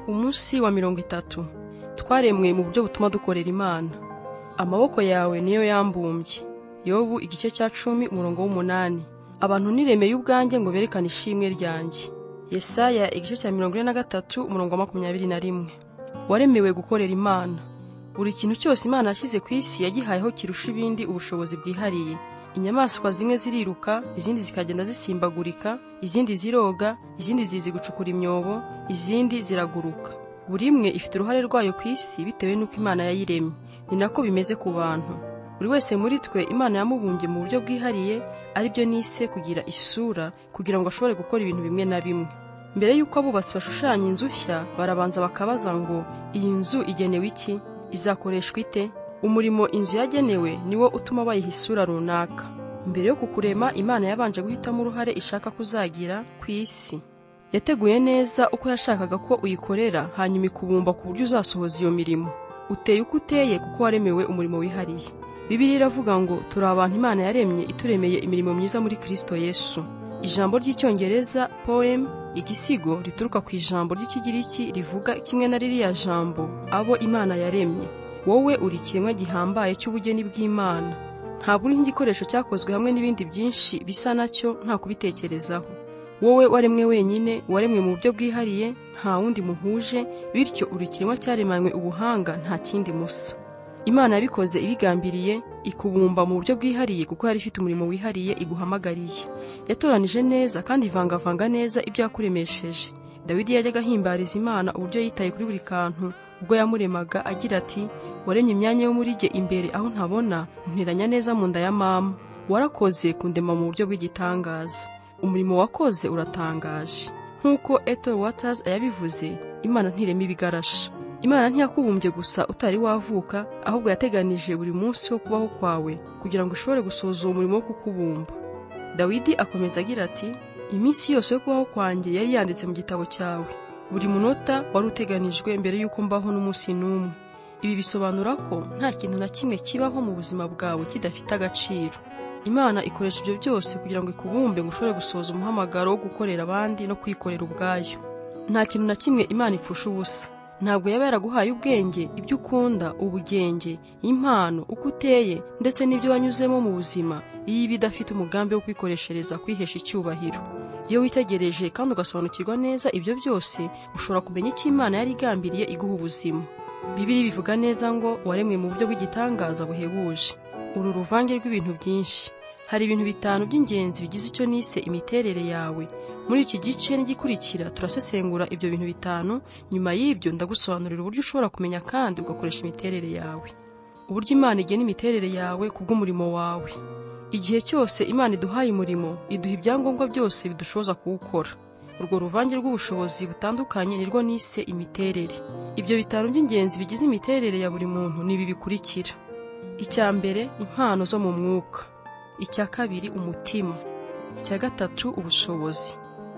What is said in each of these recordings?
Umunsi wa 30 twaremwe mu buryo butuma dukorera Imana. Amaboko yawe niyo yambumbye. Yobu igice cya 10 umurongo w'8. Abantu niremeye ubwanjye ngo berekane ishimwe ryanjye. Yesaya igice cya 43 umurongo wa 21. Waremewe gukorera Imana. Buri kintu cyose Imana yashyize ku isi yagihayeho kirusha ibindi ubushobozi bwihariye. Inyamaswa zimwe ziriruka, izindi zikagenda zisimbagurika, izindi ziroga, izindi zizi gucukura imyobo, izindi ziraguruka. Buri imwe ifite uruhare rwayo ku isi bitewe n'uko Imana yayiremye. Ni nako bimeze ku bantu. Buri wese muri twe Imana yamubumbye mu buryo bwihariye, ari byo nise kugira isura, kugira ngo ashobore gukora ibintu bimwe na bimwe. Mbere y'uko abubatsi bashushanya inzu nshya, barabanza bakabaza ngo iyi nzu igenewe iki, izakoreshwa ite? Umurimo inzu yagenewe niwo utuma bayiha isura runaka. Mbere yo kukurema, Imana yabanje guhitamo uruhare ishaka kuzagira ku isi. Yateguye neza uko yashakaga ko uyikorera, hanyuma ikubumba ku buryo uzasohoza iyo mirimo. Uteye uko uteye kuko waremewe umurimo wihariye. Bibiliya iravuga ngo turi abantu Imana yaremye ituremeye imirimo myiza muri Kristo Yesu. Ijambo ry'icyongereza poem, igisigo rituruka ku ijambo ry'ikigiriki rivuga kimwe na ririya jambo abo Imana yaremye. Wowe uri ikiremwa gihambaye cy'ubugeni bw'Imana. Ntabwo uri nk'igikoresho cyakozwe hamwe n'ibindi byinshi bisa nacyo nta kubitekerezaho. Wowe waremwe wenyine, waremwe mu buryo bwihariye, nta wundi muhuje, bityo uri ikiremwa cyaremanywe ubuhanga, nta kindi musa. Imana yabikoze ibigambiriye, ikubumba mu buryo bwihariye kuko yari ifite umurimo wihariye iguhamagariye. Yatoranije neza kandi ivangavanga neza ibyo yakuremesheje. Dawidi yajyaga ahimbariza Imana uburyo yitaye kuri buri kantu ubwo yamuremaga agira ati, waremye imyanya yo muri jye imbere aho ntabona, unteranya neza mu nda ya mama. Warakoze kundema mu buryo bw'igitangaza. Umurimo wakoze uratangaje. Nk'uko Ethel Waters yabivuze, Imana ntirema ibigarasha. Imana ntiyakubumbye gusa utari wavuka, ahubwo yateganije buri munsi wo kubaho kwawe kugira ngo ushobore gusohoza uwo murimo wo kukubumba. Dawidi akomeza agira ati, iminsi yose yo kubaho kwanjye yari yanditse mu gitabo cyawe. Buri munota wari uteganijwe mbere y'uko mbaho n'umunsi n'umwe. Ibi bisobanura ko nta kintu na kimwe kibaho mu buzima bwawe kidafite agaciro. Imana ikoresha ibyo byose kugira ngo ikubumbe ngo ushobore gusohoza umuhamagaro wo gukorera abandi no kwikorera ubwayo. Nta kintu na kimwe Imana ipfusha ubusa. Ntabwo yaba yaraguhaye ubwenge, ibyo ukunda, ubugenge, impano, uko uteye, ndetse n'ibyo wanyuzemo mu buzima, iyo bidafite umugambi wo kwikoreshereza kwihesha icyubahiro. Iyo witegereje kandi ugasobanukirwa neza ibyo byose, ushobora kumenya icyo Imana yari igambiriye iguha ubuzima. Bibiliya bivuga neza ngo waremwe mu buryo bw'igitangaza buhebuje. Uru ruvange rw'ibintu byinshi. Hari ibintu 5 by'ingenzi bigize icyo nise imiterere yawe. Muri iki gice n'igikurikira turasesengura ibyo bintu 5, nyuma y'ibyo ndagusobanurira uburyo ushobora kumenya kandi ugakoresha imiterere yawe. Uburyo Imana igena imiterere yawe kubw'umurimo wawe. Igihe cyose Imana iduhaye umurimo, iduha ibyangombwa byose bidushoboza kuwukora. Urwo ruvange rw'ubushobozi butandukanye nirwo nise imiterere. Ibyo 5 by'ingenzi bigize imiterere ya buri muntu ni ibi bikurikira. Icya mbere, impano zo mu mwuka. Icya kabiri, umutima. Icya gatatu, ubushobozi.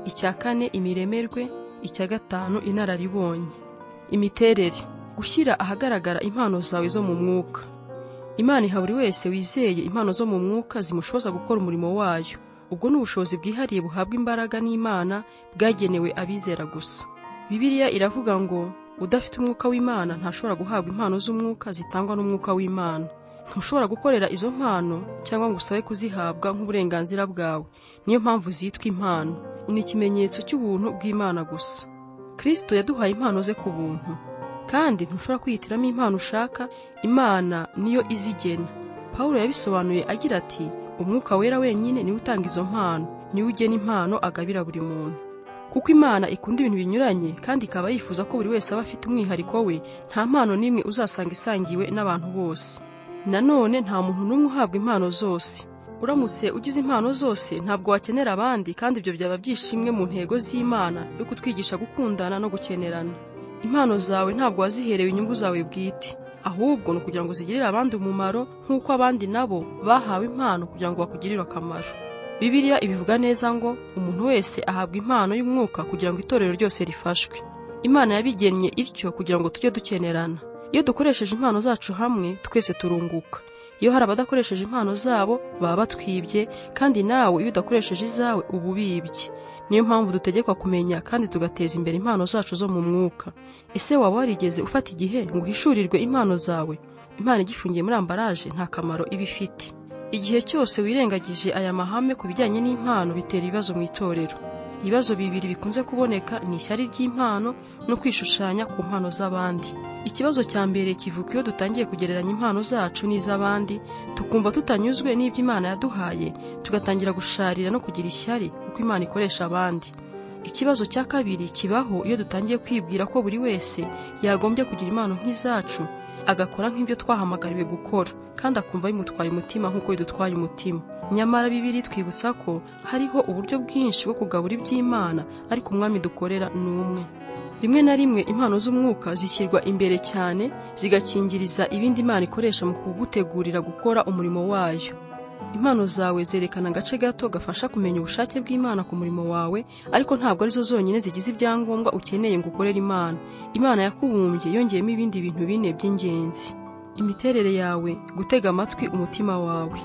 Icya kane, imiremerwe. Icya gatanu, inararibonye. Imiterere, gushyira ahagaragara impano zawe zo mu mwuka. Imana iha buri wese wizeye impano zo mu mwuka zimushoboza gukora umurimo wayo. Ubwo ni ubushobozi bwihariye buhabwa imbaraga n'Imana bwagenewe abizera gusa. Bibiliya iravuga ngo udafite umwuka w'Imana ntashobora guhabwa impano z'umwuka zitangwa n'umwuka w'Imana. Ntushobora gukorera izo mpano cyangwa ngo usabe kuzihabwa nk'uburenganzira bwawe. Niyo mpamvu zitwa impano. Ni ikimenyetso cy'ubuntu bw'Imana gusa. Kristo yaduhaye impano ze ku buntu. Kandi ntushobora kwihitiramo impano ushaka, Imana niyo izigena. Pawulo yabisobanuye agira ati, umwuka wera wenyine niwe utanga izo mpano, niwe ugena impano agabira buri muntu. Kuko Imana ikunda ibintu binyuranye kandi ikaba yifuza ko buri wese aba afite umwihariko we, nta mpano n'imwe uzasanga isangiwe n'abantu bose. Nanone nta muntu n'umwe uhabwa impano zose. Uramutse ugize impano zose ntabwo wakenera abandi, kandi ibyo byaba byishimwe mu ntego z'Imana yo kutwigisha gukundana no gukenerana. Impano zawe ntabwo waziherewe inyungu zawe bwite, ahubwo ni ukugira ngo zigirire abandi umumaro nk'uko abandi nabo bahawe impano kugira ngo bakugirire akamaro. Bibiliya ibivuga neza ngo umuntu wese ahabwa impano y'umwuka kugira ngo itorero ryose rifashwe. Imana yabigennye ityo kugira ngo tujye dukenerana. Iyo dukoresheje impano zacu hamwe, twese turunguka. Iyo hari abadakoresheje impano zabo, baba batwibye, kandi nawe iyo udakoresheje izawe uba ubibye. niyo mpamvu dutegekwa kumenya kandi tugateza imbere impano zacu zo mu mwuka. Ese waba warigeze ufata igihe ngo uhishurirwe impano zawe? Impano igifungiye muri ambaraje nta kamaro iba ifite. Igihe cyose wirengagije aya mahame ku bijyanye n'impano bitera ibibazo mu itorero. Ibibazo bibiri bikunze kuboneka ni ishyari ry'impano no kwishushanya ku mpano z'abandi. Ikibazo cya mbere kivuka iyo dutangiye kugereranya impano zacu n'iz'abandi, tukumva tutanyuzwe n'ibyo Imana yaduhaye, tugatangira gusharira no kugira ishyari kuko Imana ikoresha abandi. Ikibazo cya kabiri kibaho iyo dutangiye kwibwira ko buri wese yagombye kugira impano nk'izacu, agakora nk'ibyo twahamagariwe gukora, kandi akumva bimutwaye umutima nk'uko bidutwaye umutima. Nyamara Bibiliya twibutsa ko hariho uburyo bwinshi bwo kugabura iby'Imana, ariko umwami dukorera ni umwe. Rimwe na rimwe impano z'umwuka zishyirwa imbere cyane, zigakingiriza ibindi Imana ikoresha mu kugutegurira gukora umurimo wayo. Impano zawe zerekana agace gato gafasha kumenya ubushake bw'Imana ku murimo wawe, ariko ntabwo arizo zonyine zigize ibyangombwa ukeneye ngo ukorere Imana. Imana yakubumbye yongeyemo ibindi bintu bine by'ingenzi: imiterere yawe, gutega amatwi umutima wawe.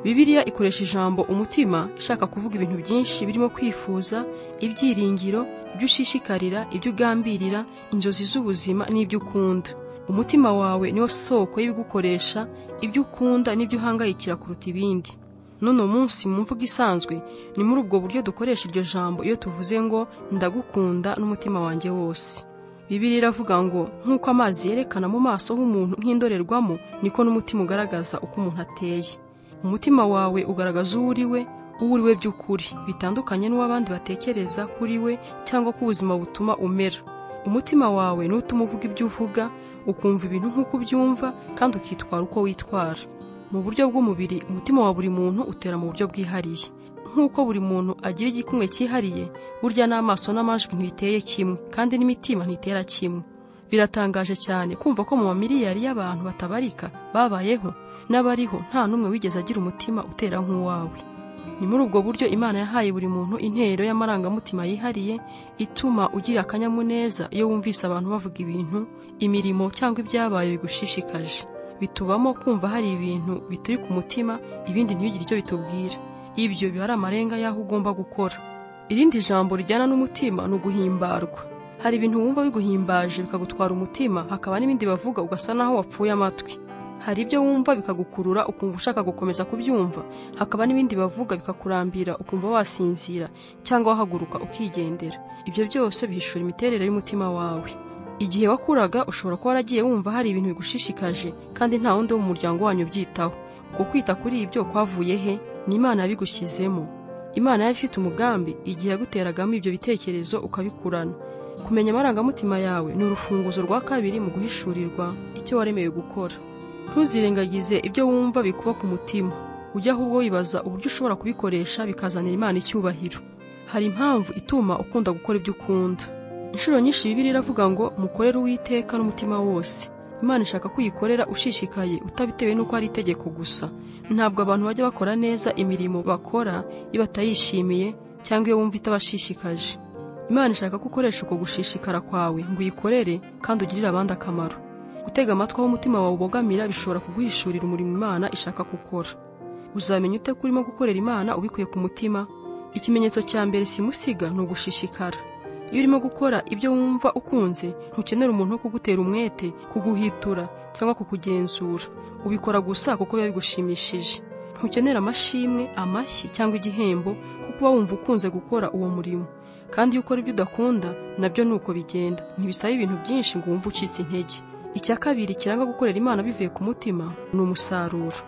Bibiliya ikoresha ijambo umutima ishaka kuvuga ibintu byinshi birimo kwifuza, ibyiringiro, ibyo ushishikarira, ibyo ugambirira, inzozi z'ubuzima n'ibyo ukunda. Umutima wawe niwo soko y'ibigukoresha, ibyo ukunda n'ibyo uhangayikira kuruta ibindi. None munsi mu mvugo isanzwe ni muri ubwo buryo dukoresha iryo jambo iyo tuvuze ngo ndagukunda n'umutima wanjye wose. Bibiliya iravuga ngo nk'uko amazi yerekana mu maso h'umuntu nk'indorerwamo, niko n'umutima ugaragaza uko umuntu ateye. Umutima wawe ugaragaza uwo uriwe by'ukuri, bitandukanye n'uw'abandi batekereza kuri we cyangwa ko ubuzima butuma umera. Umutima wawe ni utuma uvuga ibyo uvuga, ukumva ibintu nk'uko ubyumva, kandi ukitwara uko witwara. Mu buryo bw'umubiri, umutima wa buri muntu utera mu buryo bwihariye. Nk'uko buri muntu agira igikumwe cyihariye, burya n'amaso n'amajwi ntibiteye kimwe, kandi n'imitima ntitera kimwe. Biratangaje cyane kumva ko mu mamiliyari y'abantu batabarika babayeho n'abariho nta n'umwe wigeze agira umutima utera nk'uwawe. Ni muri ubwo buryo Imana yahaye buri muntu intero y'amarangamutima yihariye, ituma ugira akanyamuneza iyo wumvise abantu bavuga ibintu, imirimo cyangwa ibyabaye bigushishikaje. Bitubamo kumva hari ibintu bituri ku mutima, ibindi ntibigire icyo bitubwira. Ibyo biba ari amarenga y'aho ugomba gukora. Irindi jambo rijyana n'umutima ni uguhimbarwa. Hari ibintu wumva biguhimbaje bikagutwara umutima, hakaba n'ibindi bavuga ugasa naho wapfuye amatwi. Hari ibyo wumva bikagukurura ukumva ushaka gukomeza kubyumva, hakaba n'ibindi bavuga bikakurambira ukumva wasinzira cyangwa wahaguruka ukigendera. Ibyo byose bihishura imiterere y'umutima wawe. Igihe wakuraga ushobora kuba waragiye wumva hari ibintu bigushishikaje, kandi nta wundi wo mu muryango wanyu ubyitaho. Uko kwita kuri ibyo kwavuye he? Ni Imana yabigushyizemo. Imana yari ifite umugambi igihe yaguteragamo ibyo bitekerezo ukabikurana. Kumenya amarangamutima yawe ni urufunguzo rwa kabiri mu guhishurirwa icyo waremewe gukora. Ntuzirengagize ibyo wumva bikuba ku mutima, ujya ahubwo wibaza uburyo ushobora kubikoresha bikazanira Imana icyubahiro. Hari impamvu ituma ukunda gukora ibyo ukunda. Inshuro nyinshi Bibiliya iravuga ngo mukorere Uwiteka n'umutima wose. Imana ishaka kuyikorera ushishikaye, utabitewe n'uko ari itegeko gusa. Ntabwo abantu bajya bakora neza imirimo bakora iyo batayishimiye cyangwa iyo wumva itabashishikaje. Imana ishaka ko ukoresha uko gushishikara kwawe ngo uyikorere kandi ugirire abandi akamaro. Gutega amatwi aho umutima wawe ubogamira bishobora kuguhishurira umurimo Imana ishaka gukora. Uzamenya ute ko urimo gukorera Imana ubikuye ku mutima? Ikimenyetso cya mbere simusiga ni ugushishikara. Iyo urimo gukora ibyo wumva ukunze, ntukenera umuntu wo kugutera umwete, kuguhitura cyangwa kukugenzura. Ubikora gusa kuko biba bigushimishije. Ntukenera amashimwe, amashyi cyangwa igihembo, kuko uba wumva ukunze gukora uwo murimo. Kandi iyo ukora ibyo udakunda, nabyo nuko bigenda. Ntibisaba ibintu byinshi ngo wumve ucitse intege. Icya kabiri kiranga gukorera Imana bivuye ku mutima ni umusaruro.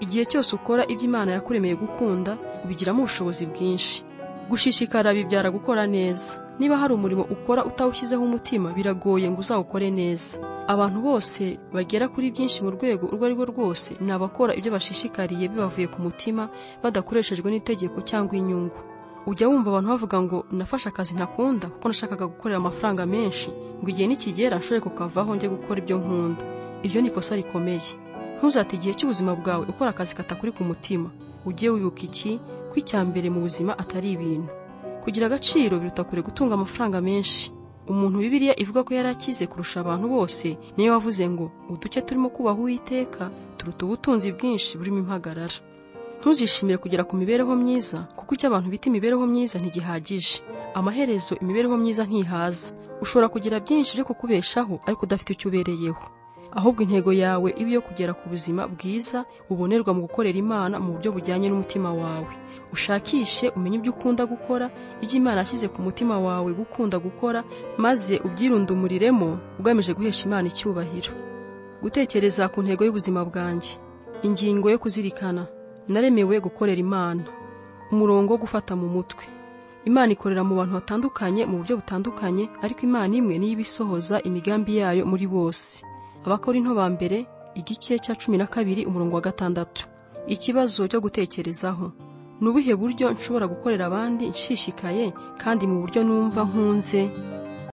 Igihe cyose ukora ibyo Imana yakuremeye gukunda, ubigiramo ubushobozi bwinshi. Gushishikara bibyara gukora neza. Niba hari umurimo ukora utawushyizeho umutima, biragoye ngo uzawukore neza. Abantu bose bagera kuri byinshi mu rwego urwo ari rwo rwose ni abakora ibyo bashishikariye bibavuye ku mutima, badakoreshejwe n'itegeko cyangwa inyungu. Ujya wumva abantu bavuga ngo nafashe akazi ntakunda kuko nashakaga gukorera amafaranga menshi, ngo igihe nikigera nshobore kukavaho njye gukora ibyo nkunda. Iryo ni ikosa rikomeye. Ntuzate igihe cy'ubuzima bwawe ukora akazi katakuri ku mutima. Ujye wibuka iki, ko icya mbere mu buzima atari ibintu. Kugira agaciro biruta kure gutunga amafaranga menshi. Umuntu Bibiliya ivuga ko yari akize kurusha abantu bose niyo wavuze ngo uduke turimo kubaha Uwiteka turuta ubutunzi bwinshi burimo impagarara. ntuzishimire kugera ku mibereho myiza, kuko icyo abantu bita imibereho myiza ntigihagije. Amaherezo imibereho myiza ntihaza. Ushobora kugira byinshi byo kukubeshaho ariko udafite icyo ubereyeho. Ahubwo intego yawe ibe iyo kugera ku buzima bwiza bubonerwa mu gukorera Imana mu buryo bujyanye n'umutima wawe. Ushakishe umenye ibyo ukunda gukora, ibyo Imana yashyize ku mutima wawe gukunda gukora, maze ubyirundumuriremo ugamije guhesha Imana icyubahiro. Gutekereza ku ntego y'ubuzima bwanjye. Ingingo yo kuzirikana: naremewe gukorera Imana. Umurongo wo gufata mu mutwe. Imana ikorera mu bantu batandukanye mu buryo butandukanye, ariko Imana imwe niyo ibisohoza imigambi yayo muri bose. Abakorinto ba mbere igice cya 12 umurongo wa 6. Ikibazo cyo gutekerezaho: nubuhe buryo nshobora gukorera abandi nshishikaye kandi mu buryo numva nkunze?